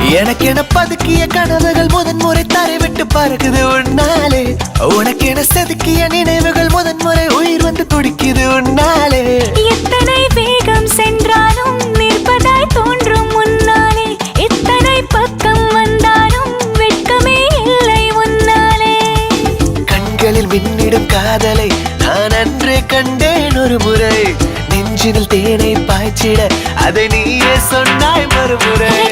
எனக்கென பதுக்கிய கனவுகள் முதன்முறை தரைவிட்டு பறக்குது உன்னாலே. உனக்கென செதுக்கிய நினைவுகள் முதன்முறை உயிர் வந்து துடிக்குது உன்னாலே. எத்தனை வேகம் சென்றாலும் நிற்பதாய் தோன்றும் முன்னாலே. எத்தனை பக்கம் வந்தாலும் வெட்கமே இல்லை உன்னாலே. கண்களில் மின்னிடும் காதலை நான் அன்றே கண்டேன் ஒரு முறை. நெஞ்சினில் தேனை பாய்ச்சிட அதை நீயே சொன்னாய் மறுமுறை.